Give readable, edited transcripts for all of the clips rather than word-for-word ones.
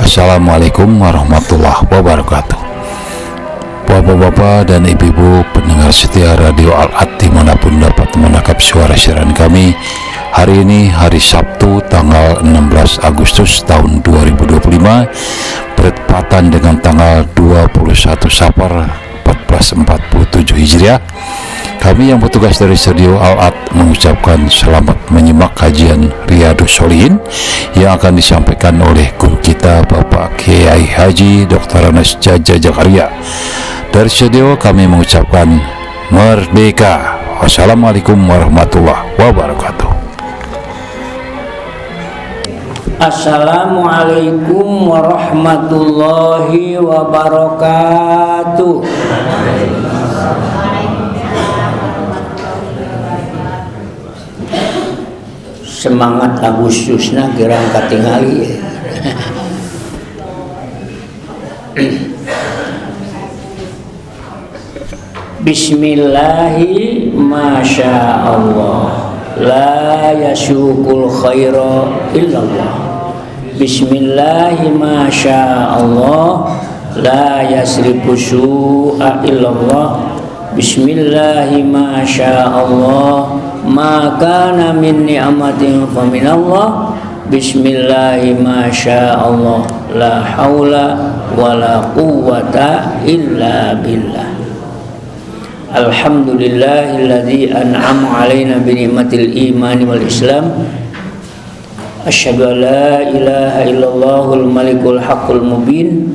Assalamualaikum warahmatullahi wabarakatuh. Bapak-bapak dan ibu-ibu pendengar setia Radio Al-Ad dimanapun dapat menangkap suara siaran kami, hari ini hari Sabtu tanggal 16 Agustus tahun 2025 bertepatan dengan tanggal 21 Safar 1447 Hijriah. Kami yang bertugas dari Studio Al-Ad mengucapkan selamat menyimak kajian Riyadhus Shalihin yang akan disampaikan oleh guru kita Bapak Kiai Haji Dr. Anas Jaja Jakaria. Dari studio kami mengucapkan merdeka. Wassalamualaikum warahmatullahi wabarakatuh. Assalamualaikum warahmatullahi wabarakatuh. Semangat Agustusna gerang katingali. Bismillahi masya Allah, la yasukul khaira illallah. Bismillahi masya Allah, la yasrifu su'a illallah. Bismillahi masya Allah, ma kana min ni'matin fa min Allah. Bismillahi masya Allah, la haula wa la quwwata illa billah. Alhamdulillahilladzi an'ama alaina bi ni'matil imani wal islam. Asyhadu an la ilaha illallahul malikul haqqul mubin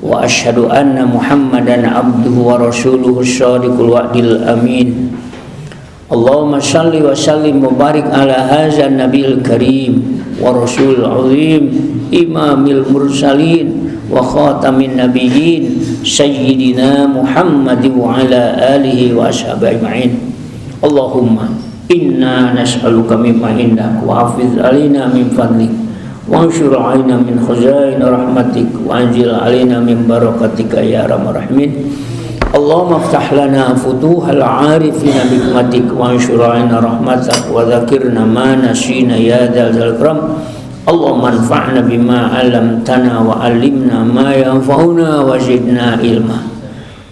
wa asyhadu anna Muhammadan abduhu wa rasuluhu shadiqul wa'dil amin. Allahumma shalli wa sallim wa barik ala hadzal nabiyil karim wa rasulil azim imamil mursalin wa khatamin nabiyyin sayyidina Muhammadin wa ala alihi wa ashabihi ajma'in. Allahumma inna nas'aluka mimma indak wa hafiz alaina min fadlik wa anshur alaina min khazain rahmatik wa anzil alaina min barakatika ya arhamar rahimin. Allahumma iftah lana futuhal arifina bi hikmatik wa anshur alaina rahmatak wa dzakirna ma nasina ya dzal karam. Allahumma anfa'na bima 'allamtana wa 'allimna ma yanfa'una wa zidna ilma.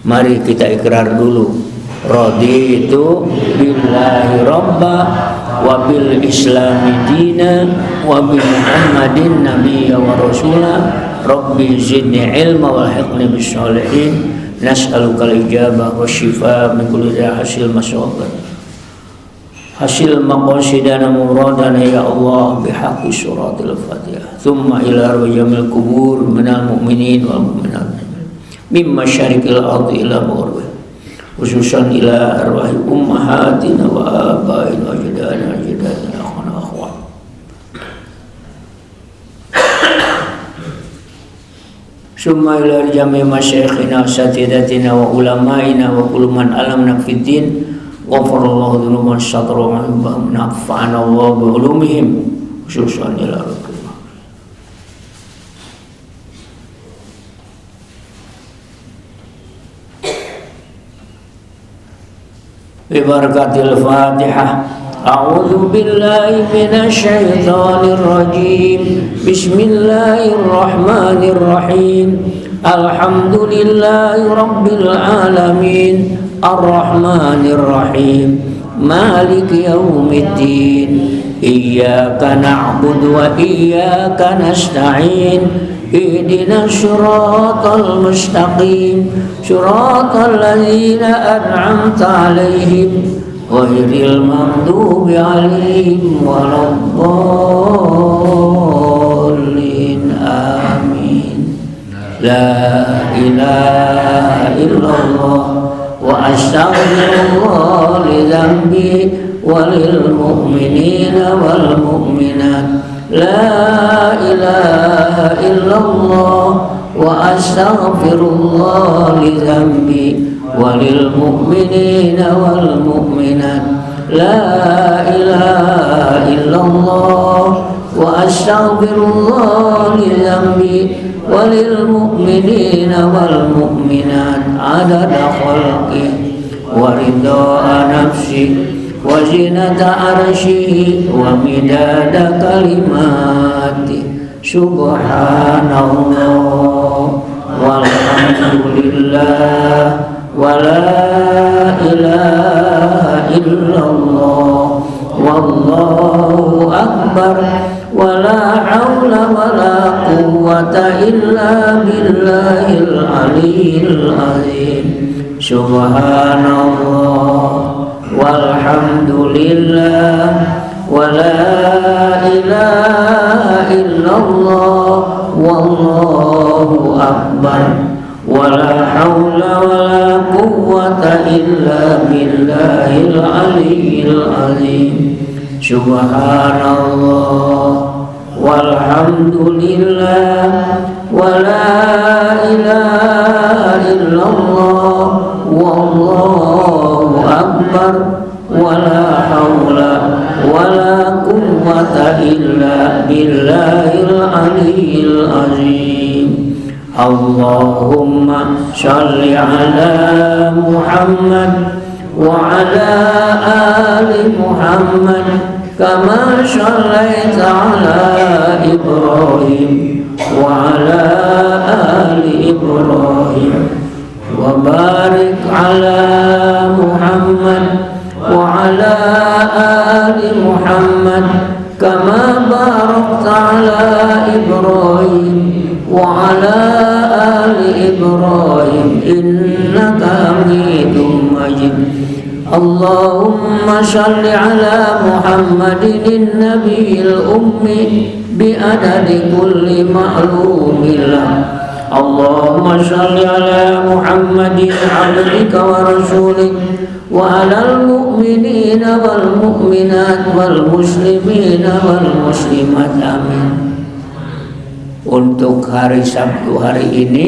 Mari kita ikrar dulu. Raditu billahi rabba wa bil islami dina wa bi Muhammadin nabiyya wa rasula. Rabbi zidni ilma wa alhiqni bis shalihin. Nas'aluka al-ijabah wa shifa min kulli hasil masabat. Hasil maqasidana muradana ya Allah bihaqqi suratul Fatihah. Thumma ila arwajamil kubur minal mu'minin wal mu'minat min masyariqil ardi ila maghribih, khususan ila arwahi ummahatina wa abaina wa ajdadina akhwana akhwan. Summa ila jami' masyayikhina satidatina wa ulamaina wa kullu man alamna fid din. Ghafarallahu dhunuban syatara wa nafa'ana Allah bi ulumihim khususan ila rabbih. Bi barakatil Fatihah. A'udzu billahi minasy syaithanir rajim. Bismillahirrahmanirrahim. Alhamdulillahi rabbil alamin. Ar-Rahmanir Rahim. Maliki yaumiddin. Iyyaka na'budu wa iyyaka nasta'in. Ihdinas siratal mustaqim. Siratal ladzina an'amta 'alaihim ghairil maghdubi 'alaihim waladdallin. Amin. La ilaha illallah wa astaghfirullah li dzambi wa lil mu'minina wal mu'minat. La ilaha illallah wa astaghfirullah li dzambi wa lil mu'minina wal mu'minat. La ilaha illallah wa astaghfirullah li dzambi walil mu'minina wal mu'minat adada khalqi wa ridha nafsi wa zinata arsyihi wa midada kalimati Subhanallah walhamdulillah wa la ilaha illallah wallahu akbar wa la haula wa la quwwata illa billahil aliyyil azim. Subhanallah walhamdulillah wa la ilaha illallah wallahu akbar wa la haula wa la quwwata illa billahil aliyyil azim. Subhanallah walhamdulillah wa la ilaha illallah wallahu akbar wa la haula wa la quwwata illa billahil aliyyil azim. Allahumma shalli ala Muhammad wa ala ali Muhammad kama shallaita ala Ibrahim wa ala ali Ibrahim wa barik ala Muhammad wa ala ali Muhammad kama barakta ala Ibrahim wa ala ali Ibrahim innaka Hamidum Majid. Allahumma shalli ala Muhammadin nabiyil ummi bi adadi kulli ma'lumin lah. Allahumma shalli ala Muhammadin abdika wa rasulik wa alal mu'minina wal mu'minat wal muslimina wal muslimat amin. Untuk hari Sabtu hari ini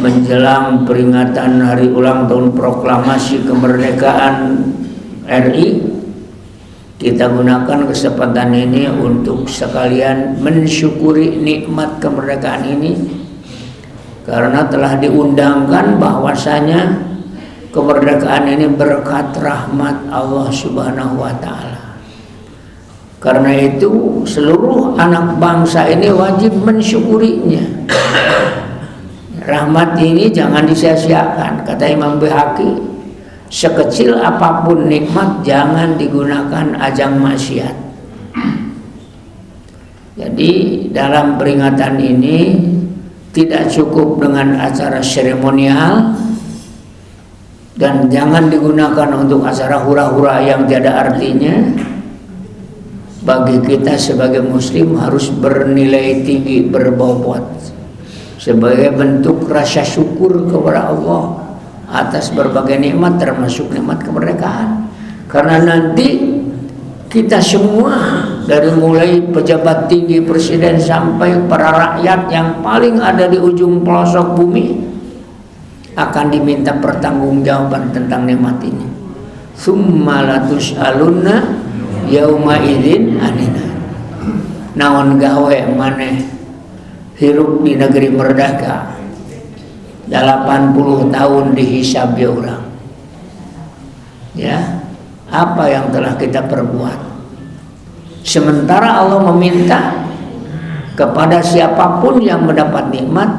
menjelang peringatan hari ulang tahun proklamasi kemerdekaan RI, kita gunakan kesempatan ini untuk sekalian mensyukuri nikmat kemerdekaan ini, karena telah diundangkan bahwasanya kemerdekaan ini berkat rahmat Allah Subhanahu wa Ta'ala. Karena itu seluruh anak bangsa ini wajib mensyukurinya. Rahmat ini jangan disia-siakan. Kata Imam Baihaqi, sekecil apapun nikmat jangan digunakan ajang maksiat. Jadi dalam peringatan ini tidak cukup dengan acara seremonial dan jangan digunakan untuk acara hura-hura yang tiada artinya. Bagi kita sebagai muslim harus bernilai tinggi, berbobot sebagai bentuk rasa syukur kepada Allah atas berbagai nikmat, termasuk nikmat kemerdekaan. Karena nanti kita semua, dari mulai pejabat tinggi, presiden sampai para rakyat yang paling ada di ujung pelosok bumi, akan diminta pertanggungjawaban tentang nikmat ini. Tsumma latus'alunna yauma idzin anina. Naon gawe maneh hirup di negeri merdeka 80 tahun dihisab ya orang. Ya, apa yang telah kita perbuat? Sementara Allah meminta kepada siapapun yang mendapat nikmat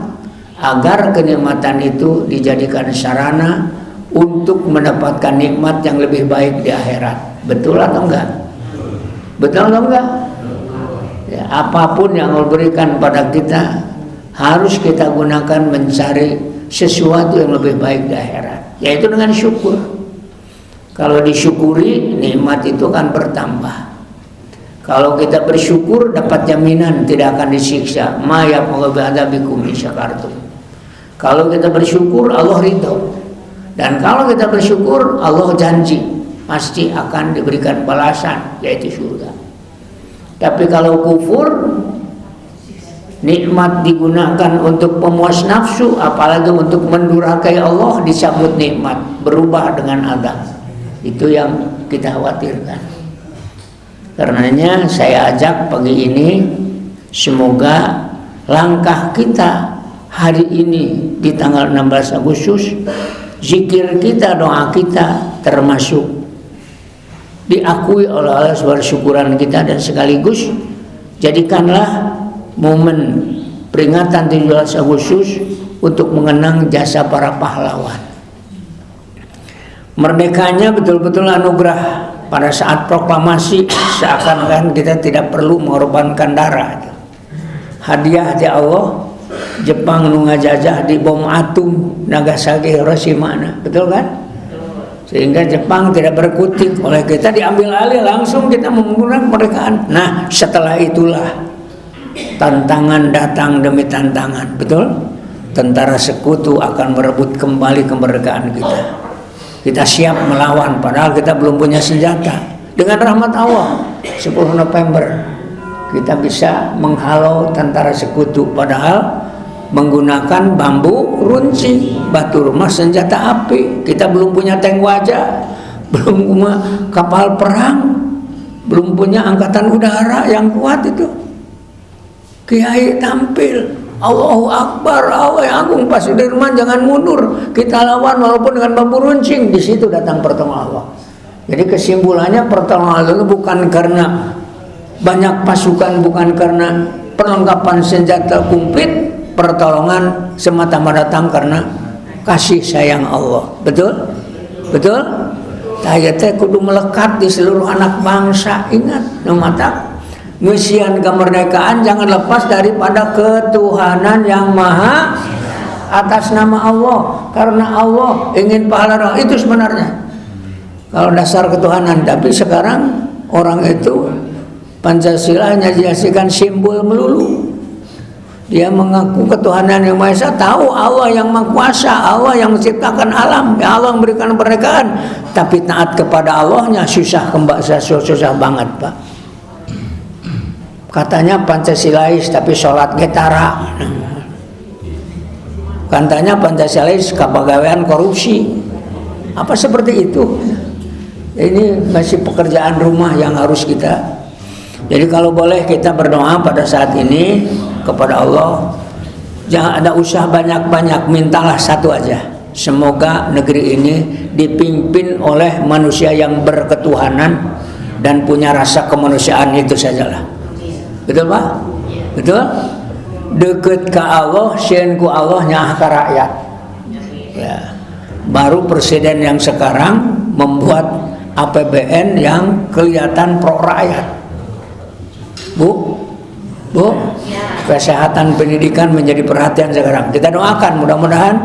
agar kenikmatan itu dijadikan sarana untuk mendapatkan nikmat yang lebih baik di akhirat. Betul atau enggak? Betul atau enggak? Ya, apapun yang Allah berikan pada kita harus kita gunakan mencari sesuatu yang lebih baik di akhirat, yaitu dengan syukur. Kalau disyukuri, nikmat itu akan bertambah. Kalau kita bersyukur, dapat jaminan tidak akan disiksa. Ma yaqulu bi'adzabikum in syakartum. Kalau kita bersyukur, Allah ridho. Dan kalau kita bersyukur, Allah janji pasti akan diberikan balasan, yaitu surga. Tapi kalau kufur, nikmat digunakan untuk pemuas nafsu, apalagi untuk mendurhakai Allah, dicabut nikmat, berubah dengan azab. Itu yang kita khawatirkan. Karenanya saya ajak pagi ini, semoga langkah kita hari ini di tanggal 16 Agustus, zikir kita, doa kita termasuk diakui oleh Allah sebagai syukuran kita, dan sekaligus jadikanlah momen peringatan 17 Agustus untuk mengenang jasa para pahlawan. Merdekanya betul-betul anugerah. Pada saat proklamasi seakan-akan kita tidak perlu mengorbankan darah. Hadiah dari Allah. Jepang nu ngajajah di bom atom Nagasaki, Hiroshima, betul kan? Sehingga Jepang tidak berkutik, oleh kita diambil alih, langsung kita menggunakan kemerdekaan. Nah, setelah itulah tantangan datang demi tantangan, betul? Tentara sekutu akan merebut kembali kemerdekaan kita. Kita siap melawan, padahal kita belum punya senjata. Dengan rahmat Allah, 10 November kita bisa menghalau tentara sekutu, padahal menggunakan bambu runcing, batu rumah, senjata api. Kita belum punya tank wajah, belum punya kapal perang, belum punya angkatan udara yang kuat itu. Kiai tampil, Allahu Akbar, Allah yang agung, Pak Sudirman jangan mundur, kita lawan walaupun dengan bambu runcing. Di situ datang pertolongan Allah. Jadi kesimpulannya pertolongan Allah itu bukan karena banyak pasukan, bukan karena perlengkapan senjata komplit. Pertolongan semata-mata datang karena kasih sayang Allah. Betul? Betul? Tayatnya kudu melekat di seluruh anak bangsa. Ingat, mata misian kemerdekaan jangan lepas daripada ketuhanan yang maha atas nama Allah. Karena Allah ingin pahala, itu sebenarnya kalau dasar ketuhanan. Tapi sekarang orang itu Pancasila hanya dijadikan simbol melulu. Dia mengaku ketuhanan yang Maha Esa, tahu Allah yang Maha Kuasa, Allah yang menciptakan alam, ya Allah yang memberikan kemerdekaan, tapi taat kepada Allahnya susah banget, Pak. Katanya Pancasilais tapi sholat getara. Katanya Pancasilais kepegawaian korupsi. Apa seperti itu? Ini masih pekerjaan rumah yang harus kita. Jadi kalau boleh kita berdoa pada saat ini kepada Allah, jangan ada usaha banyak-banyak, mintalah satu aja. Semoga negeri ini dipimpin oleh manusia yang berketuhanan dan punya rasa kemanusiaan, itu sajalah. Betul Pak? Betul? Deket ke Allah, sieun ku Allah nyah ka rakyat. Ya. Baru presiden yang sekarang membuat APBN yang kelihatan pro rakyat. Bu, kesehatan pendidikan menjadi perhatian sekarang. Kita doakan mudah-mudahan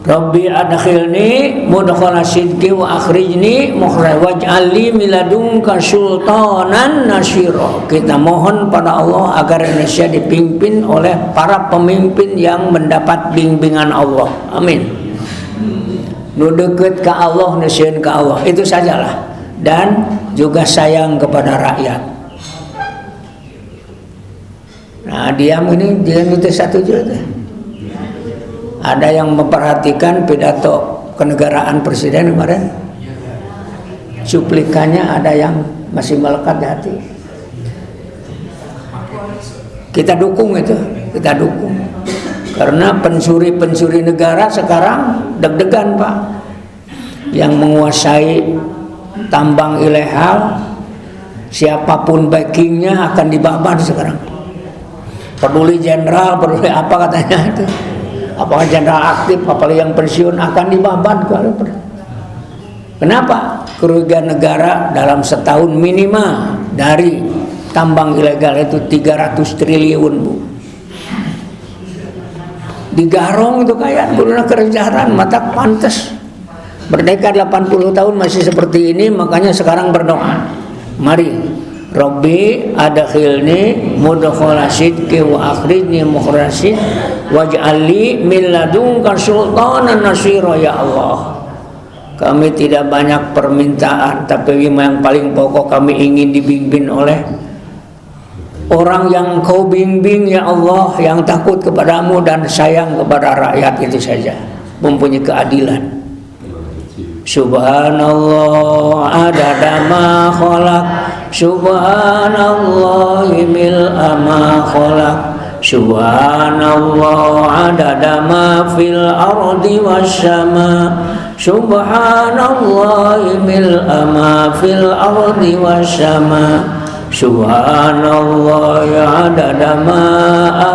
Rabbi adkhilni mudkhala sidqi wa akhrijni mukhraj waj'alni min ladunka sultanan nasyira. Kita mohon pada Allah agar Indonesia dipimpin oleh para pemimpin yang mendapat bimbingan Allah. Amin. Nu deket ke Allah, nu sieun ke Allah, itu sajalah. Dan juga sayang kepada rakyat. Nah, diam ini dia itu satu juta. Ada yang memperhatikan pidato kenegaraan presiden kemarin. Cuplikannya ada yang masih melekat di hati. Kita dukung itu, kita dukung. Karena pencuri-pencuri negara sekarang deg-degan, Pak. Yang menguasai tambang ilegal, siapapun backingnya akan dibabat sekarang. Peduli jenderal, peduli apa katanya itu. Apakah jenderal aktif, apalagi yang pensiun akan dibabat. Kenapa? Kerugian negara dalam setahun minimal dari tambang ilegal itu 300 triliun, Bu. Digarong itu kayak guna kerjaan, mata pantas. Merdeka 80 tahun masih seperti ini, makanya sekarang berdoa. Mari. Rabbi adkhilni mudkhala sidqi wa akhrijni mukhraj sidqi waj'alni min ladunka sultanan nasyira. Ya Allah, kami tidak banyak permintaan, tapi yang paling pokok kami ingin dibimbing oleh orang yang Kau bimbing, ya Allah, yang takut kepadamu dan sayang kepada rakyat, itu saja, mempunyai keadilan. Subhanallah adada ma khalaq, subhanallah mil'a ma khalaq, subhanallah adada ma fil ardi wassama, subhanallah mil'a ma fil ardi wassama, Subhanallah adada ma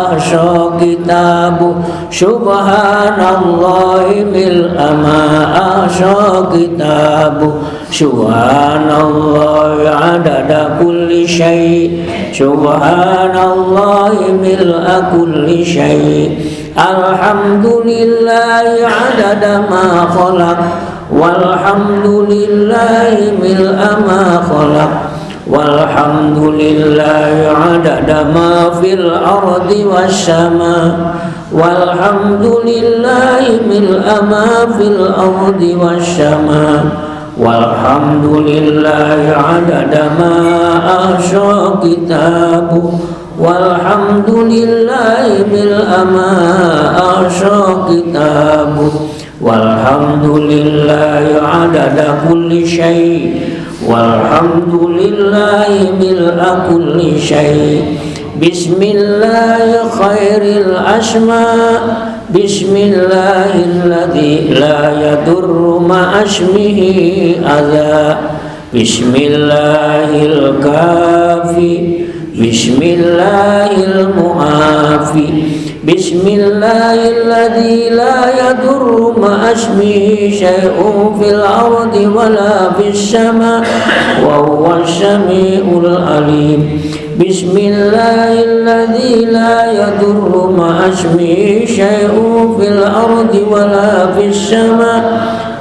ahsa kitabu. Subhanallah mil'a ma ahsa kitabu. Subhanallah adada kulli syai'. Subhanallah mil'a kulli syai'. Alhamdulillah adada ma khalaq. Walhamdulillah mil'a ma khalaq. Walhamdulillah adada ma fil ardi wassama. Walhamdulillah mil'a ma fil ardi wassama. Walhamdulillah adada ma ahsa kitabu. Walhamdulillah mil'a ma ahsa kitabu. Walhamdulillah adada kulli syai'. Walhamdulillah mil'a kulli syai'. Bismillah khairil asma'. Bismillahilladzi la yadurru ma'asmihi adza. Bismillahil kafi. Bismillahil mu'afi. Bismillahilladzi la yadurru ma'asmihi syai'un fil ardi wala fis sama' wa huwas sami'ul alim. Bismillahilladzi la yadurru ma'asmihi syai'un fil ardi wala fis sama'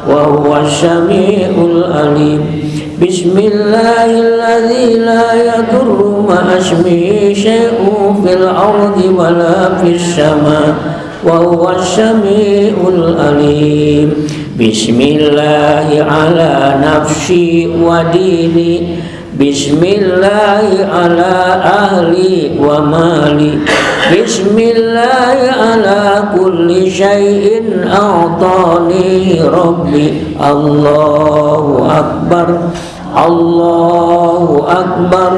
wa huwas sami'ul alim. Bismillahilladzi la yadurru ma'asmihi syai'un fil ardi wala fis sama' wa huwas sami'ul alim. Bismillahi ala nafsi wa dini. Bismillahi ala ahli wa mali. Bismillahi ala kulli syai'in a'tani rabbi. Allahu akbar. Allahu akbar.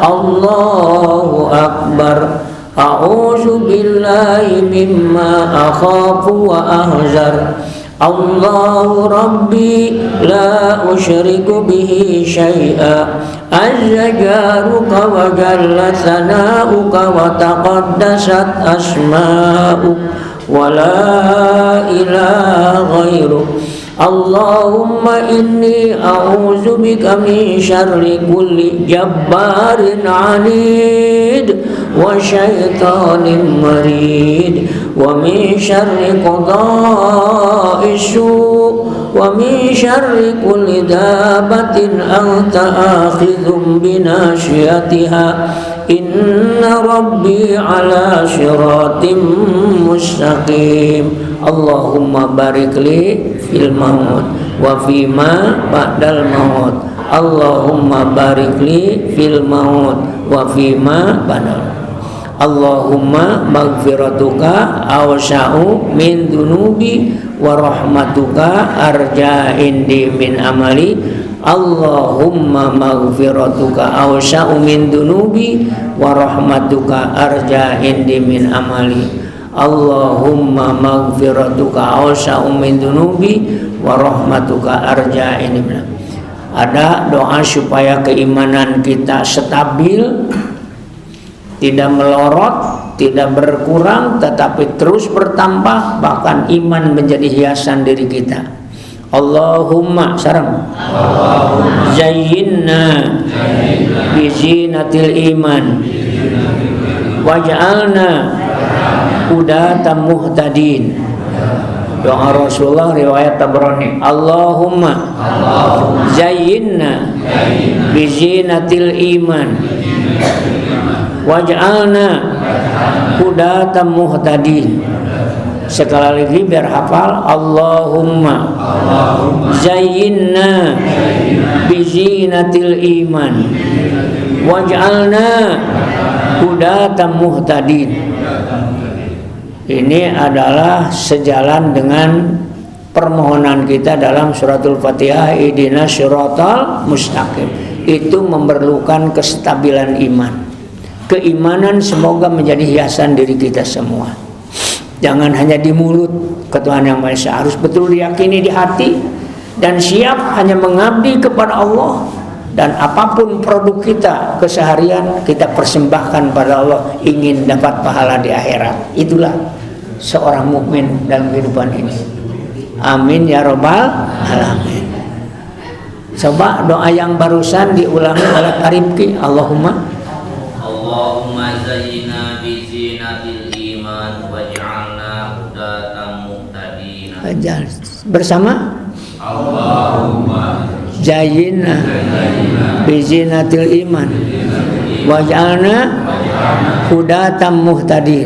Allahu akbar. A'udzu billahi mimma akhafu wa ahzar. Allahu Rabbi la usyriku bihi syai'a. Azza jaruka wa jalla sana'uka wa taqaddasat asma'uk wa la ilaha ghairuk. Allahumma inni a'udzu bika min syarri kulli jabbarin 'anid wa syaitanin marid wa min syarri qada'is su' wa min syarri kulli dabatin anta akhidhum binasiyatiha. Inna rabbi ala syiratim mustaqim. Allahumma barik li fil maut wa fima ba'dal maut. Allahumma barik li fil maut wa fima ba'dal. Allahumma maghfiratuka awsa'u min dunubi wa rahmatuka arja indi min amali. Allahumma maghfiratuka awsa'u min dunubi wa rahmatuka arja indi min amali. Allahumma maghfiratuka awsa'u min dunubi wa rahmatuka arja indi min amali. Ada doa supaya keimanan kita stabil, tidak melorot, tidak berkurang, tetapi terus bertambah, bahkan iman menjadi hiasan diri kita. Allahumma sarang zayyinna bi zinatil iman waj'alna hudatan muhtadin. Doa Rasulullah riwayat Tabrani. Allahumma zayyinna bi zinatil iman waj'alna hudatan muhtadin. Sekali lagi biar hafal. Allahumma zayyinna bi zinatil iman waj'alna hudatan muhtadin. Ini adalah sejalan dengan permohonan kita dalam suratul Fatihah, ihdinas siratal mustaqim. Itu memerlukan kestabilan iman. Keimanan semoga menjadi hiasan diri kita semua. Jangan hanya di mulut ke Tuhan Yang Maha Esa, harus betul diyakini di hati dan siap hanya mengabdi kepada Allah dan apapun produk kita keseharian kita persembahkan pada Allah, ingin dapat pahala di akhirat. Itulah seorang mukmin dalam kehidupan ini. Amin ya rabbal alamin. Coba doa yang barusan diulangi oleh Pak Rifki. Allahumma zayyina bi zinatil iman waj'alna hudatan muhtadin. Bersama Allahumma zayyina bi zinatil iman waj'alna hudatan muhtadin.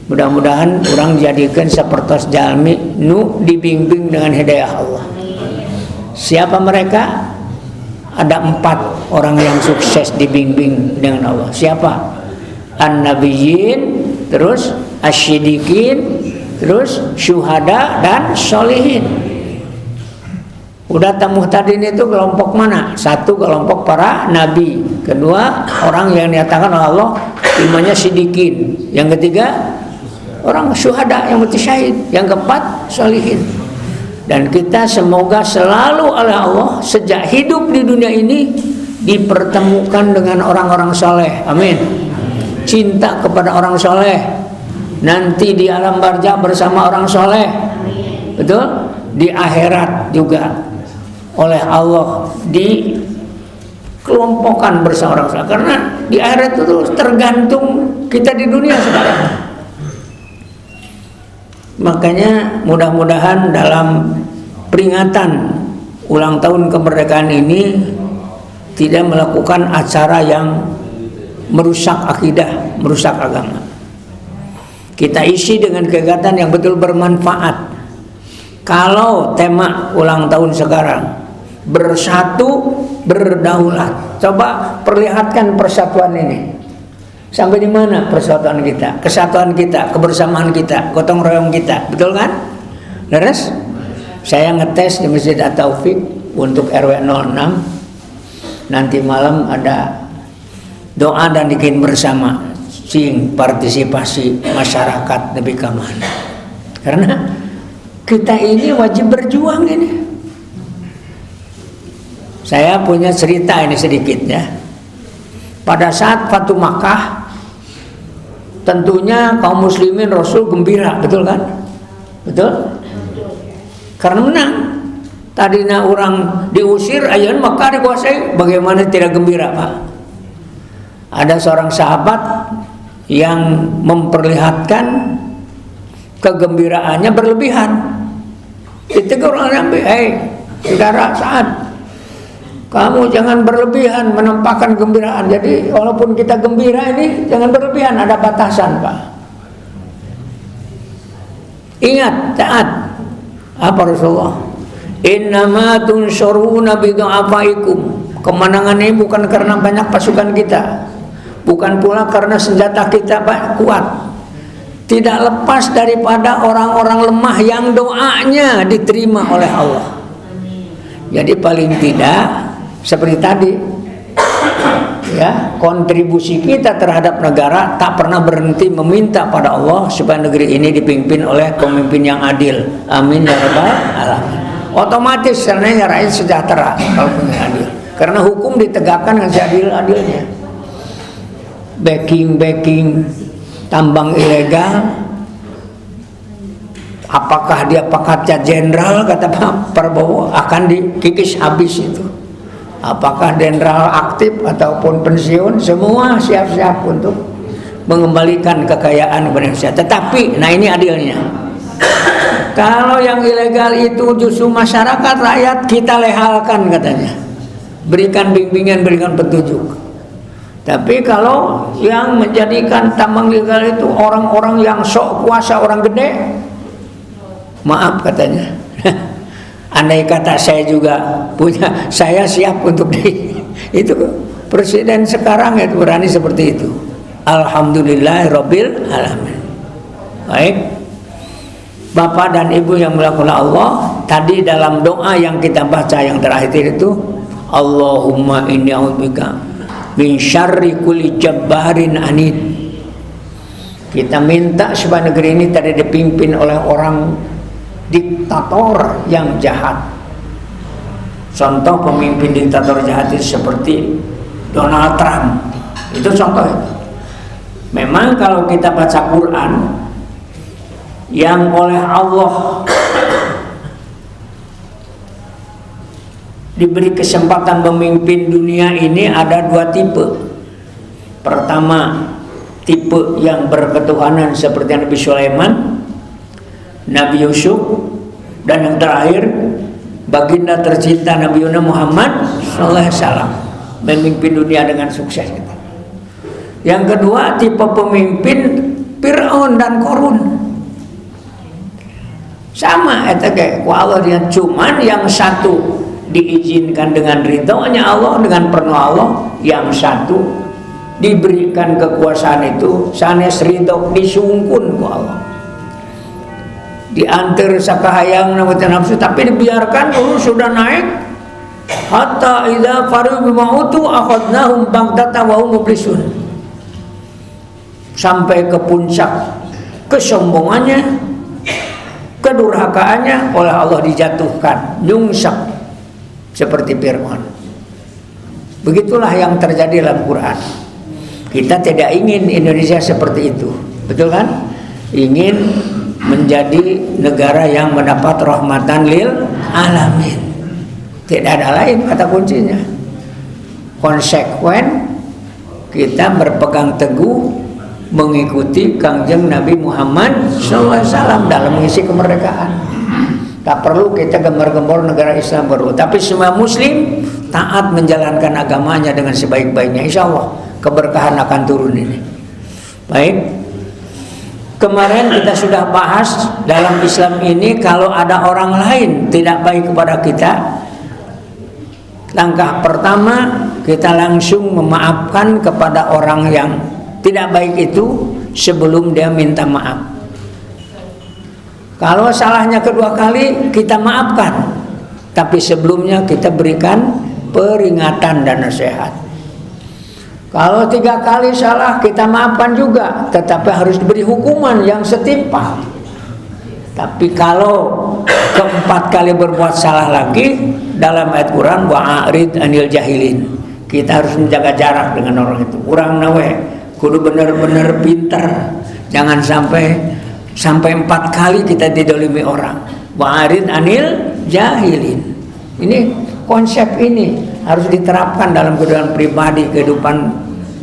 Mudah-mudahan orang jadikan seperti jalmi nu dibimbing dengan hidayah Allah. Siapa mereka? Ada 4 orang yang sukses dibimbing dengan Allah. Siapa? An-nabiyyin, terus asy-syiddiqin, terus syuhada dan sholihin. Udah muhtadin itu kelompok mana? 1 kelompok para nabi, kedua orang yang dinyatakan oleh Allah imannya siddiqin, yang ketiga orang syuhada yang mati syahid, yang keempat sholihin. Dan kita semoga selalu oleh Allah sejak hidup di dunia ini dipertemukan dengan orang-orang soleh. Amin. Cinta kepada orang soleh, nanti di alam barzakh bersama orang soleh. Betul? Di akhirat juga oleh Allah dikelompokkan bersama orang soleh. Karena di akhirat itu tergantung kita di dunia sekarang. Makanya mudah-mudahan dalam peringatan ulang tahun kemerdekaan ini tidak melakukan acara yang merusak akidah, merusak agama. Kita isi dengan kegiatan yang betul bermanfaat. Kalau tema ulang tahun sekarang bersatu berdaulat, coba perlihatkan persatuan ini. Sampai di mana persatuan kita, kesatuan kita, kebersamaan kita, gotong royong kita, betul kan? Leres? Saya ngetes di Masjid At-Taufik untuk RW 06. Nanti malam ada doa dan bikin bersama, sing partisipasi masyarakat lebih ke mana? Karena kita ini wajib berjuang ini. Saya punya cerita ini sedikit ya. Pada saat Fatu Makkah, tentunya kaum muslimin Rasul gembira, betul kan? Betul? Karena menang. Tadinya orang diusir, ayan Makkah dikuasai, bagaimana tidak gembira, Pak? Ada seorang sahabat yang memperlihatkan kegembiraannya berlebihan. Ditegur orang Nabi, saudara Sa'ad, kamu jangan berlebihan menampakkan gembiraan. Jadi walaupun kita gembira ini jangan berlebihan, ada batasan, Pak. Ingat, taat. Apa Rasulullah? Innama tunsuruna bidu'afaikum. Kemenangan ini bukan karena banyak pasukan kita, bukan pula karena senjata kita kuat. Tidak lepas daripada orang-orang lemah yang doanya diterima oleh Allah. Jadi paling tidak seperti tadi ya, kontribusi kita terhadap negara tak pernah berhenti meminta pada Allah supaya negeri ini dipimpin oleh pemimpin yang adil. Amin ya rabbal alamin. Otomatis karena rakyat sejahtera kalau punya adil, karena hukum ditegakkan dengan seadil-adilnya. Backing tambang ilegal, apakah dia pakatnya jenderal, kata Pak Prabowo, akan dikikis habis itu. Apakah jenderal aktif ataupun pensiun, semua siap-siap untuk mengembalikan kekayaan kepada Indonesia. Tetapi, nah ini adilnya. Kalau yang ilegal itu justru masyarakat, rakyat kita lehalkan katanya. Berikan bimbingan, berikan petunjuk. Tapi kalau yang menjadikan tambang ilegal itu orang-orang yang sok kuasa, orang gede, maaf katanya. Andai kata saya juga punya, saya siap untuk itu. Presiden sekarang itu berani seperti itu. Alhamdulillahirabbil alamin. Baik, Bapak dan Ibu yang melakukan Allah, tadi dalam doa yang kita baca yang terakhir itu, Allahumma inni a'udzubika min syarri kulli jabbarin anid. Kita minta supaya negeri ini tadi dipimpin oleh orang diktator yang jahat. Contoh pemimpin diktator jahat itu seperti Donald Trump. Itu contoh itu. Memang kalau kita baca Quran yang oleh Allah diberi kesempatan memimpin dunia ini ada dua tipe. Pertama, tipe yang berketuhanan seperti Nabi Sulaiman, Nabi Yusuf, dan yang terakhir baginda tercinta Nabi Muhammad SAW memimpin dunia dengan sukses. Yang kedua, tipe pemimpin Fir'aun dan Qarun. Sama eta kayak ku Allah dengan, cuman yang satu diizinkan dengan ridhonya Allah, dengan penuh Allah, yang satu diberikan kekuasaan itu sanes ridho disungkun ku Allah, diantar sakahayang nafsu, tapi dibiarkan dulu sudah naik hatta idza faru bimautu akhadnahum baghtatan wa hum mublisun, sampai ke puncak kesombongannya, kedurhakaannya oleh Allah dijatuhkan, nyungsep seperti Fir'aun. Begitulah yang terjadi dalam Quran. Kita tidak ingin Indonesia seperti itu, betul kan? Ingin menjadi negara yang mendapat rahmatan lil alamin. Tidak ada lain kata kuncinya. Konsekuen kita berpegang teguh mengikuti Kangjeng Nabi Muhammad SAW dalam mengisi kemerdekaan. Tak perlu kita gembar-gembor negara Islam baru, tapi semua Muslim taat menjalankan agamanya dengan sebaik-baiknya. Insya Allah keberkahan akan turun ini. Baik, kemarin kita sudah bahas dalam Islam ini kalau ada orang lain tidak baik kepada kita, langkah pertama kita langsung memaafkan kepada orang yang tidak baik itu sebelum dia minta maaf. Kalau salahnya kedua kali kita maafkan, tapi sebelumnya kita berikan peringatan dan nasihat. Kalau 3 kali salah kita maafkan juga, tetapi harus diberi hukuman yang setimpal. Tapi kalau keempat kali berbuat salah lagi, dalam ayat Quran wa'arid anil jahilin, kita harus menjaga jarak dengan orang itu. Urang nawe kudu benar-benar pintar, jangan sampai 4 kali kita didolimi orang. Wa'arid anil jahilin. Ini konsep ini harus diterapkan dalam kehidupan pribadi, kehidupan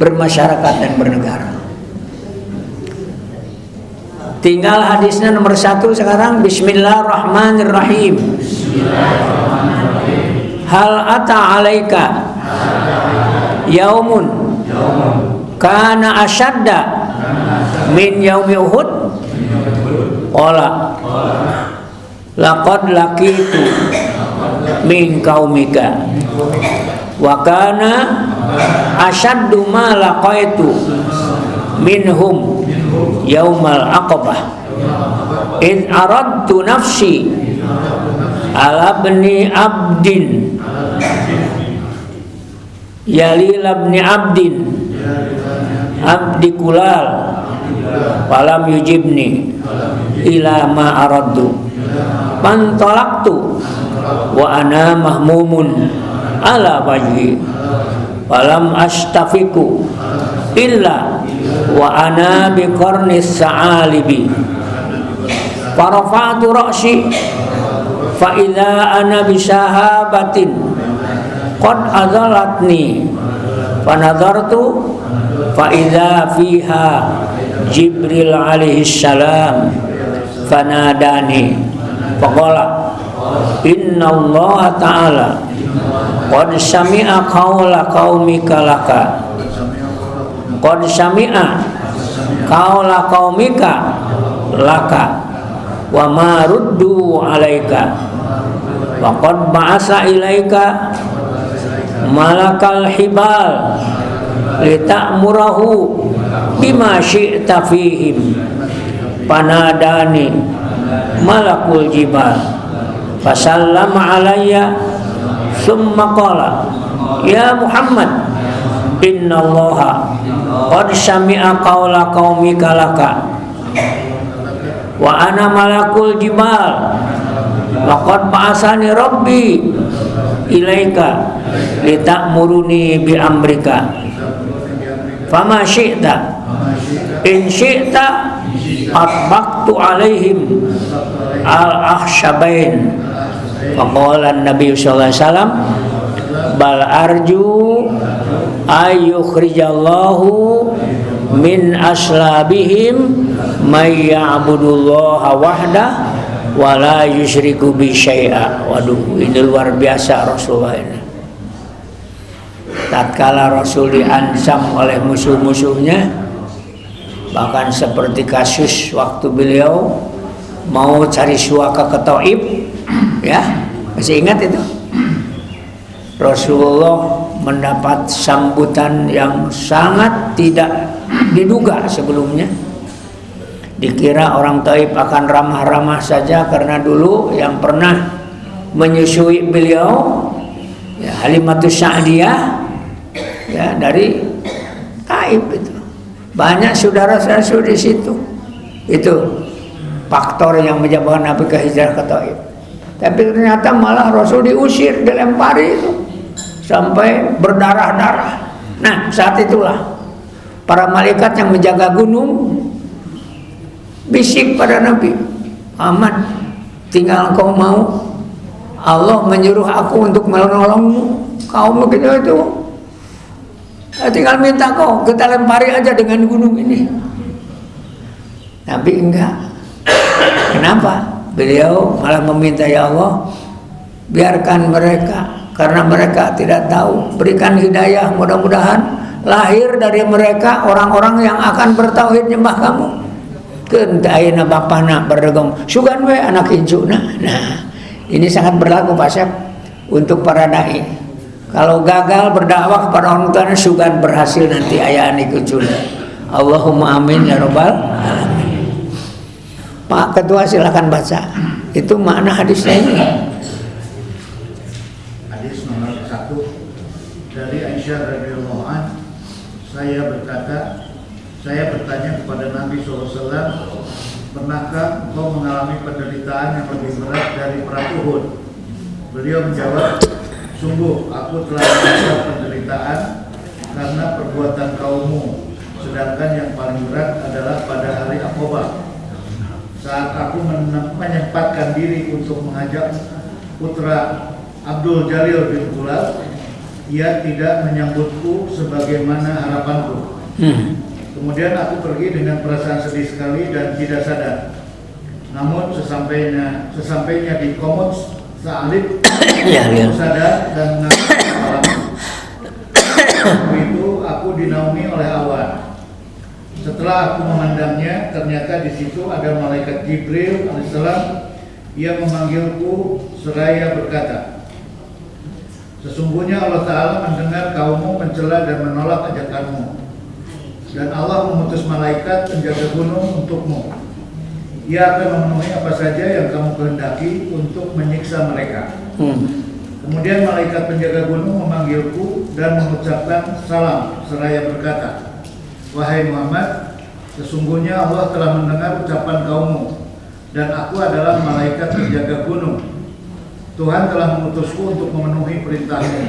bermasyarakat dan bernegara. Tinggal hadisnya nomor 1 sekarang. Bismillahirrahmanirrahim. Hal ata alaika yaumun kana asyadda min yaumi Uhud. Qala laqad laqitu min qaumika wa kana asyaddu ma laqaitu minhum yaumal aqabah id aradtu nafsi ala bni abdin yalil bni abdin abdi kulal falam yujibni ila ma aradtu pantolaktu wa ana mahmumun ala wajhi falam astafiku illa wa ana biqarnis sa'alibi farafa'tu ra'si fa idza ana bisahabatin qad azalatni fa nadartu fa idza fiha Jibril alaihi salam fanadani faqala inna Allah ta'ala qad sami'a qawla qaumika laka qad sami'a qawla qaumika laka wa ma ruddu alaika wa qad ba'asa ilaika malakal hibal lita'murahu bima syi'ta fihim panadani malakul jibal fasallama alayya summa qala ya Muhammad innallaha qad sami'a qawla qaumika laka wa ana malakul jibal wa qad ba'asani rabbi ilaika litamuruni bi amrika fama syi'ta in syi'ta atbaqtu alaihim al-ahsyabain. Faqala an-nabiy sallallahu alaihi wasallam bal arju ayyukhrijallahu min aslabihim may ya'budullaha wahdah wa la yusyriku bi syai'a. Waduh, ini luar biasa Rasulullah ini. Tatkala Rasul diancam oleh musuh-musuhnya, bahkan seperti kasus waktu beliau mau cari suaka ke Taif, ya, masih ingat itu? Rasulullah mendapat sambutan yang sangat tidak diduga sebelumnya. Dikira orang Taif akan ramah-ramah saja karena dulu yang pernah menyusui beliau, ya, Halimatus Sa'diyah, ya, dari Taif itu. Banyak saudara-saudara di situ. Itu faktor yang menyebabkan Nabi ke hijrah ke Taif. Tapi ternyata malah Rasul diusir, dilempari itu sampai berdarah-darah. Nah, saat itulah para malaikat yang menjaga gunung bisik pada Nabi, Muhammad, tinggal engkau mau, Allah menyuruh aku untuk menolongmu. Kau begitu itu, tinggal minta kau, kita lempari aja dengan gunung ini. Nabi enggak. Kenapa? Beliau malah meminta, ya Allah, biarkan mereka, karena mereka tidak tahu. Berikan hidayah, mudah-mudahan lahir dari mereka orang-orang yang akan bertauhid nyembah kamu. Kentayna bapana berdegong sugan we anak injuna. Nah, ini sangat berlaku Pak Syed untuk para dai. Kalau gagal berdakwah kepada orang tuanya, sugan berhasil nanti ayah anik injuna. Allahumma amin ya rabbal alamin. Pak Ketua silakan baca. Itu makna hadisnya ini. Hadis nomor 1 dari Aisyah radhiyallahu anha, saya bertanya kepada Nabi SAW, pernahkah engkau mengalami penderitaan yang lebih berat dari perang Uhud? Beliau menjawab, sungguh aku telah mendapat penderitaan karena perbuatan kaummu, sedangkan yang paling berat adalah pada hari Aqabah. Saat aku menyempatkan diri untuk mengajak putra Abdul Jalil bin Tulal, ia tidak menyambutku sebagaimana harapanku. Kemudian aku pergi dengan perasaan sedih sekali dan tidak sadar. Namun sesampainya di Komod Sa'alib, aku sadar dan menangis malam. Waktu itu aku dinaungi oleh awan. Setelah aku memandangnya, ternyata di situ ada malaikat Jibril alaihissalam. Ia memanggilku seraya berkata, sesungguhnya Allah Ta'ala mendengar kaummu mencela dan menolak ajakanmu, dan Allah mengutus malaikat penjaga gunung untukmu. Ia akan memenuhi apa saja yang kamu kehendaki untuk menyiksa mereka. Kemudian malaikat penjaga gunung memanggilku dan mengucapkan salam seraya berkata, wahai Muhammad, sesungguhnya Allah telah mendengar ucapan kaummu, dan aku adalah malaikat penjaga gunung. Tuhan telah mengutusku untuk memenuhi perintahmu.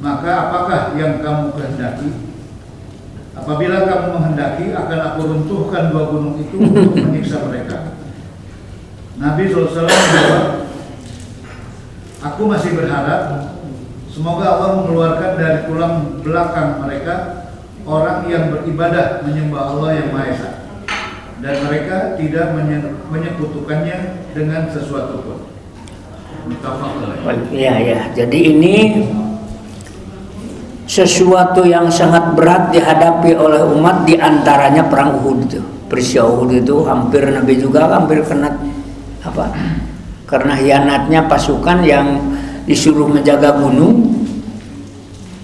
Maka apakah yang kamu kehendaki? Apabila kamu menghendaki, akan aku runtuhkan dua gunung itu untuk menyiksa mereka. Nabi SAW menjawab, aku masih berharap semoga Allah mengeluarkan dari tulang belakang mereka orang yang beribadah menyembah Allah yang Maha Esa, dan mereka tidak menyekutukannya dengan sesuatu pun. Ya. Jadi ini sesuatu yang sangat berat dihadapi oleh umat, diantaranya perang Uhud itu. Peristiwa Uhud itu hampir Nabi juga hampir kena apa? Karena hianatnya pasukan yang disuruh menjaga gunung,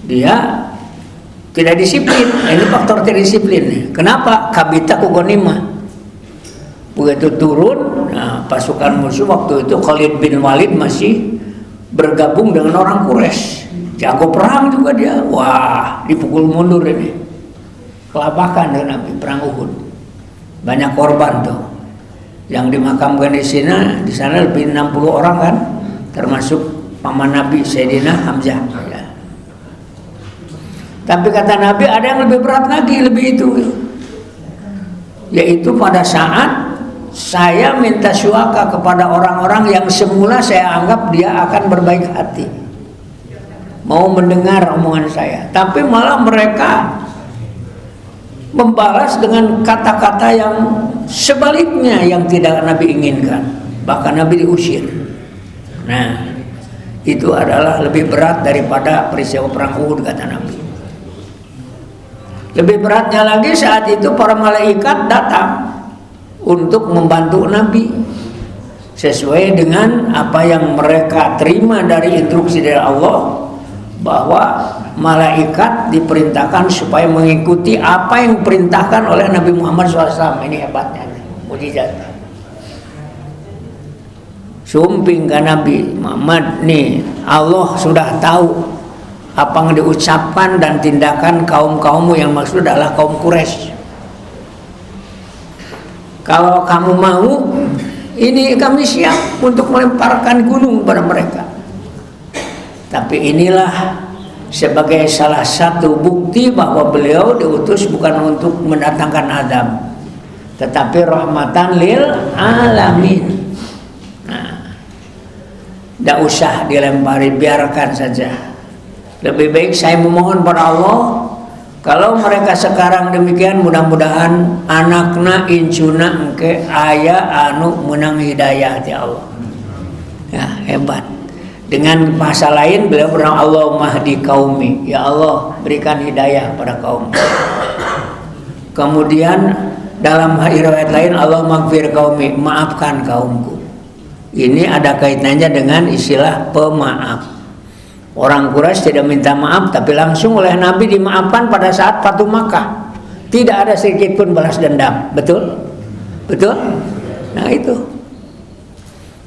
dia tidak disiplin. Ini faktor tidak disiplin. Kenapa? Kabita kugonima. Begitu turun, nah, pasukan musuh waktu itu Khalid bin Walid masih bergabung dengan orang Quraisy. Jago perang juga dia. Wah, dipukul mundur ini. Kelabakan dengan Nabi perang Uhud. Banyak korban tuh. Yang dimakamkan di sana lebih 60 orang kan, termasuk paman Nabi Sayyidina Hamzah. Ya. Tapi kata Nabi ada yang lebih berat lagi, lebih itu, yaitu pada saat saya minta syuaka kepada orang-orang yang semula saya anggap dia akan berbaik hati, mau mendengar omongan saya, tapi malah mereka membalas dengan kata-kata yang sebaliknya yang tidak Nabi inginkan, bahkan Nabi diusir. Nah, itu adalah lebih berat daripada peristiwa perang Uhud, kata Nabi. Lebih beratnya lagi saat itu para malaikat datang untuk membantu Nabi sesuai dengan apa yang mereka terima dari instruksi dari Allah, bahwa malaikat diperintahkan supaya mengikuti apa yang diperintahkan oleh Nabi Muhammad SAW. Ini hebatnya, mujizat. Sumping ke Nabi Muhammad, nih Allah sudah tahu apa yang diucapkan dan tindakan kaum-kaummu, yang maksud adalah kaum Quraisy. Kalau kamu mau, ini kami siap untuk melemparkan gunung pada mereka. Tapi inilah sebagai salah satu bukti bahwa beliau diutus bukan untuk mendatangkan azab, tetapi rahmatan lil alamin. Nah, tidak usah dilempari, biarkan saja. Lebih baik saya memohon pada Allah, kalau mereka sekarang demikian, mudah-mudahan anakna incuna engke aya anu menang hidayah di Allah. Ya, hebat. Dengan bahasa lain beliau berdoa, Allahumma hdi qaumi, ya Allah berikan hidayah pada kaum. Kemudian dalam riwayat lain, Allah maghfir qaumi, maafkan kaumku. Ini ada kaitannya dengan istilah pemaaf. Orang Quraisy tidak minta maaf, tapi langsung oleh Nabi dimaafkan pada saat Fatu Makkah. Tidak ada sedikit pun balas dendam. Betul? Betul? Nah itu.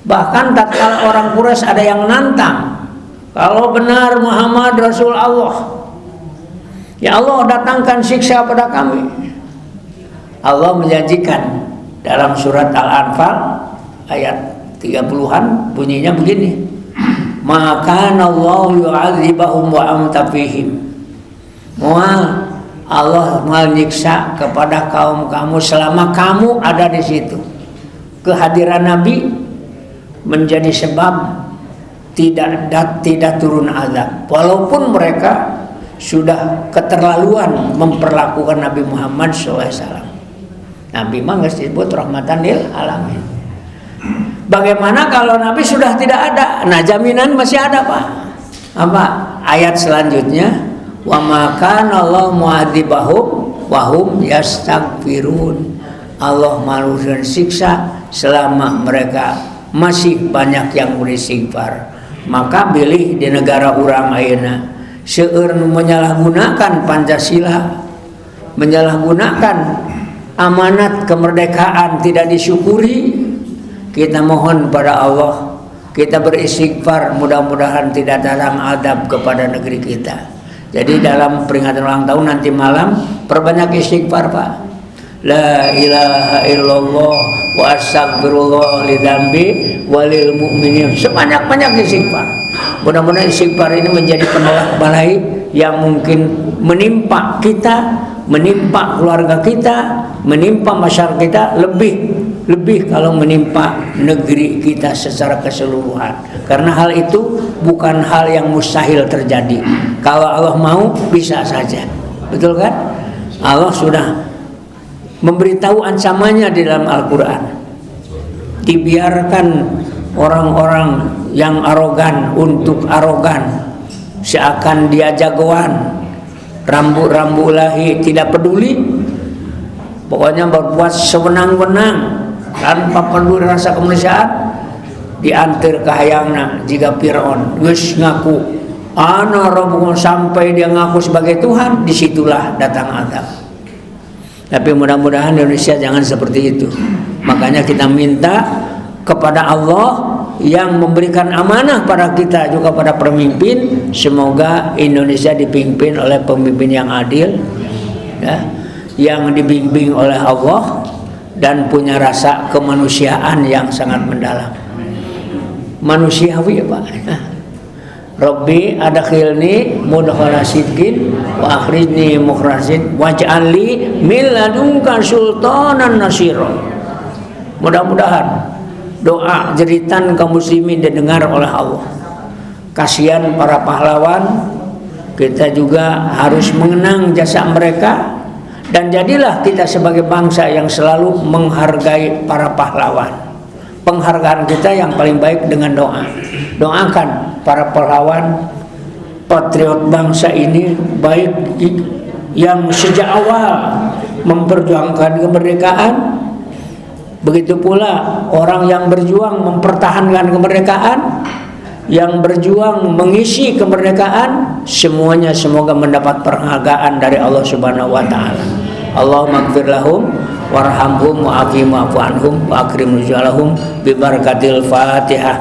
Bahkan tatkala orang Quraisy ada yang nantang, kalau benar Muhammad Rasul Allah, ya Allah datangkan siksa pada kami. Allah menjanjikan dalam surat Al-Anfal ayat 30-an bunyinya begini, maka Allah yu'adzibahum wa anta fihim. Mual Allah menyiksa kepada kaum kamu selama kamu ada di situ. Kehadiran Nabi menjadi sebab tidak turun azab, walaupun mereka sudah keterlaluan memperlakukan Nabi Muhammad SAW. Nabi mah nggak disebut rahmatan lil alamin. Bagaimana kalau Nabi sudah tidak ada? Nah, jaminan masih ada, Pak. Apa? Ayat selanjutnya, wa ma kana Allah mu'adzibahum wa hum yastaghfirun. Allah malukan siksa selama mereka masih banyak yang beristighfar. Maka pilih di negara urang ayeuna seueur menyalahgunakan Pancasila, menyalahgunakan amanat kemerdekaan, tidak disyukuri. Kita mohon pada Allah, kita beristighfar, mudah-mudahan tidak datang adab kepada negeri kita. Jadi dalam peringatan ulang tahun nanti malam perbanyak istighfar, Pak. La ilaha illallah wa astaghfirullah lidzambi walil mu'minin. Sebanyak-banyak istighfar. Mudah-mudahan istighfar ini menjadi penolak balai yang mungkin menimpa kita, menimpa keluarga kita, menimpa masyarakat kita, lebih kalau menimpa negeri kita secara keseluruhan. Karena hal itu bukan hal yang mustahil terjadi. Kalau Allah mau, bisa saja. Betul kan? Allah sudah memberitahu ancamannya di dalam Al-Quran. Dibiarkan orang-orang yang arogan untuk arogan, seakan dia jagoan, rambu-rambu lahi, tidak peduli, pokoknya berbuat sewenang-wenang tanpa peduli rasa kemanusiaan. Diantar ke hayangna jika Fir'aun geus ngaku ana rabbukum, sampai dia ngaku sebagai Tuhan, disitulah datang azab. Tapi mudah-mudahan Indonesia jangan seperti itu. Makanya kita minta kepada Allah yang memberikan amanah pada kita, juga pada pemimpin, semoga Indonesia dipimpin oleh pemimpin yang adil, ya, yang dibimbing oleh Allah dan punya rasa kemanusiaan yang sangat mendalam. Manusiawi, Pak. Rabbi adkhilni mudkhala sidqin wa akhrijni mukhrasin waj'al li min ladunka sultanan nasira. Mudah-mudahan doa jeritan kaum muslimin didengar oleh Allah. Kasihan para pahlawan, kita juga harus mengenang jasa mereka, dan jadilah kita sebagai bangsa yang selalu menghargai para pahlawan. Penghargaan kita yang paling baik dengan doa. Doakan para pahlawan, patriot bangsa ini, baik yang sejak awal memperjuangkan kemerdekaan, begitu pula orang yang berjuang mempertahankan kemerdekaan, yang berjuang mengisi kemerdekaan, semuanya semoga mendapat penghargaan dari Allah Subhanahu wa taala. Allahumma ighfir lahum warhamhum wa'afihim wa'fu anhum wa akrim nuzulalahum bi barakatil Fatihah.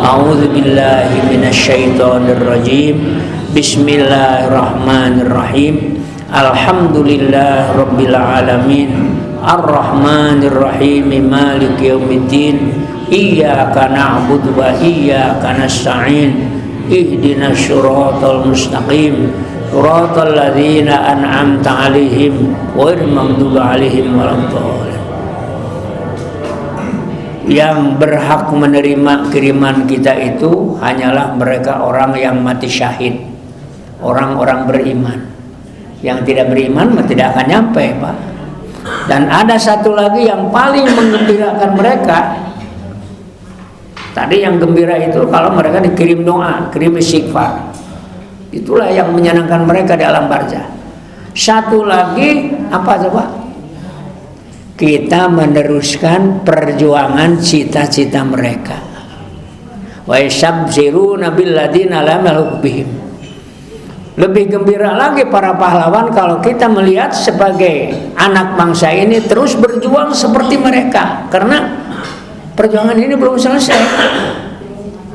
A'udzu billahi minasyaitonir rajim. Bismillahirrahmanirrahim. Alhamdulillah rabbil alamin. Ar-Rahmanir Rahim. Maliki yaumiddin. Iyyaka na'budu wa iyyaka nasta'in. Ihdinas siratal mustaqim. Siratal ladzina an'amta 'alaihim ghairil maghdubi 'alaihim waladdallin. Yang berhak menerima kiriman kita itu hanyalah mereka orang yang mati syahid, orang-orang beriman. Yang tidak beriman tidak akan nyampe, Pak. Dan ada satu lagi yang paling menggembirakan mereka. Tadi yang gembira itu kalau mereka dikirim doa, kirim istighfar. Itulah yang menyenangkan mereka di alam barzah. Satu lagi apa coba? Kita meneruskan perjuangan cita-cita mereka. Wa yastabshiruna billadzina lam yalhaqu bihim. Lebih gembira lagi para pahlawan kalau kita melihat sebagai anak bangsa ini terus berjuang seperti mereka, karena perjuangan ini belum selesai.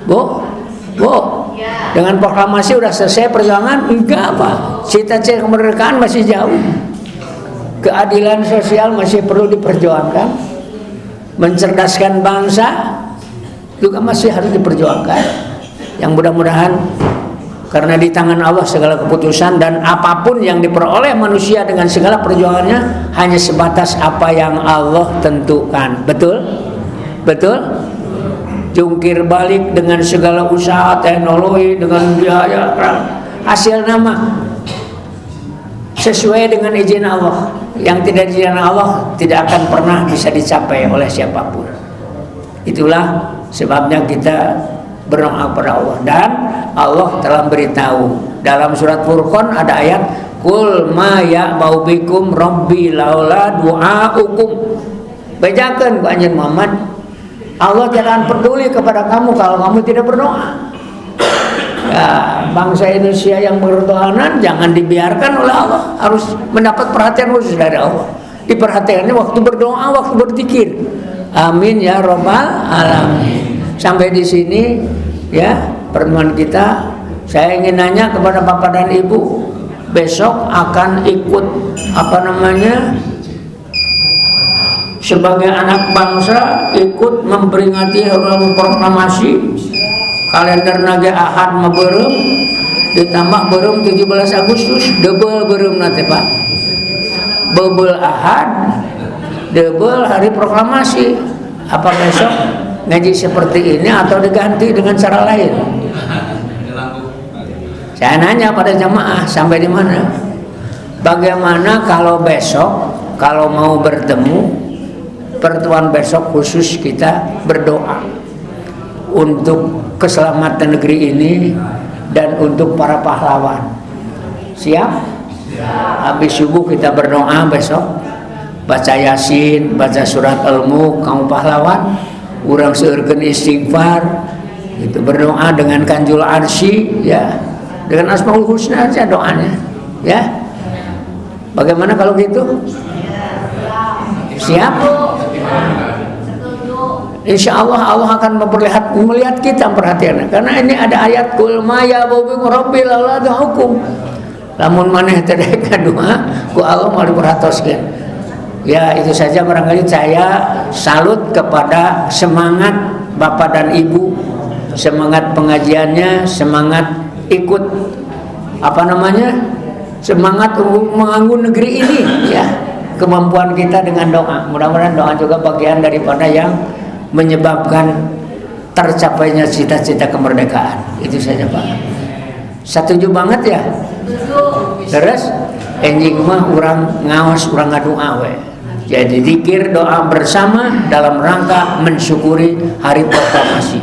Bu, dengan proklamasi udah selesai perjuangan? Enggak, Pak. Cita-cita kemerdekaan masih jauh. Keadilan sosial masih perlu diperjuangkan. Mencerdaskan bangsa juga masih harus diperjuangkan. Yang mudah-mudahan karena di tangan Allah segala keputusan, dan apapun yang diperoleh manusia dengan segala perjuangannya hanya sebatas apa yang Allah tentukan. Betul? Betul? Jungkir balik dengan segala usaha teknologi, dengan biaya, hasil nama sesuai dengan izin Allah. Yang tidak izin Allah tidak akan pernah bisa dicapai oleh siapapun. Itulah sebabnya kita berdoa kepada Allah, dan Allah telah beritahu dalam surat Furqan ada ayat Qul ma ya'bau bikum rabbi laula du'aukum. Bacakan ku anjeun Muhammad, Allah jangan peduli kepada kamu kalau kamu tidak berdoa. Ya, bangsa Indonesia yang berdoanan jangan dibiarkan oleh Allah, harus mendapat perhatian khusus dari Allah. Diperhatikannya waktu berdoa, waktu berzikir. Amin ya robbal alamin. Sampai di sini ya pertemuan kita. Saya ingin nanya kepada Bapak dan Ibu, besok akan ikut sebagai anak bangsa ikut memperingati hari proklamasi. Kalender nage Ahad mabereum ditambah bereum 17 Agustus double bereum nanti Pak. Bebel Ahad, double hari proklamasi. Apa besok ngaji seperti ini atau diganti dengan cara lain? Saya nanya pada jamaah sampai di mana? Bagaimana kalau besok kalau mau bertemu pertemuan besok khusus kita berdoa untuk keselamatan negeri ini dan untuk para pahlawan. Siap? Habis subuh kita berdoa besok, baca Yasin, baca surat Al-Mulk, kaum pahlawan, urang seueurkeun istighfar, itu berdoa dengan Kanjul Arsy ya, dengan Asmaul Husna aja doanya ya. Bagaimana kalau gitu? Siap? Insya Allah Allah akan melihat kita perhatiannya, karena ini ada ayat Qul ma ya'bau bikum rabbi laula du'aukum. Lamun maneh teh doa ku Allah mau diperhatoskeun. Ya itu saja, barangkali saya salut kepada semangat Bapak dan Ibu semangat pengajiannya, semangat ikut semangat untuk membangun negeri ini ya. Kemampuan kita dengan doa, mudah-mudahan doa juga bagian daripada yang menyebabkan tercapainya cita-cita kemerdekaan. Itu saja Pak. Setuju banget ya. Terus enjing mah urang ngaos urang ngadoa we. Jadi zikir doa bersama dalam rangka mensyukuri hari proklamasi.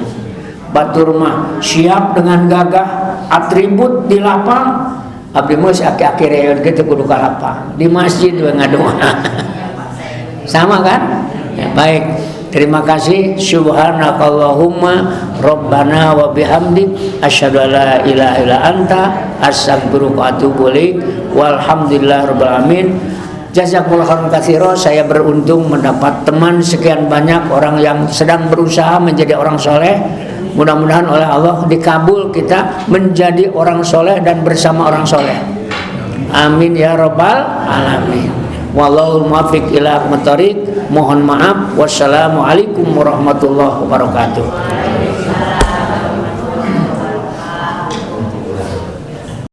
Batur mah siap dengan gagah, atribut di lapang. Abdi mah aki-aki reyon gitu kudu ka lapang. Di masjid we ngadoa. Sama kan? Ya, baik. Terima kasih. Subhanakallahumma rabbana wa bihamdik asyhadu an la ilaha illa anta astaghfiruka wa atubu ilaik. Walhamdulillahirabbil alamin. Jazakumullah khairan katsira. Saya beruntung mendapat teman sekian banyak orang yang sedang berusaha menjadi orang soleh. Mudah-mudahan oleh Allah dikabul kita menjadi orang soleh dan bersama orang soleh. Amin ya rabbal alamin. Wallahul muwaffiq ila aqwamit thoriq. Mohon maaf. Wassalamualaikum warahmatullahi wabarakatuh.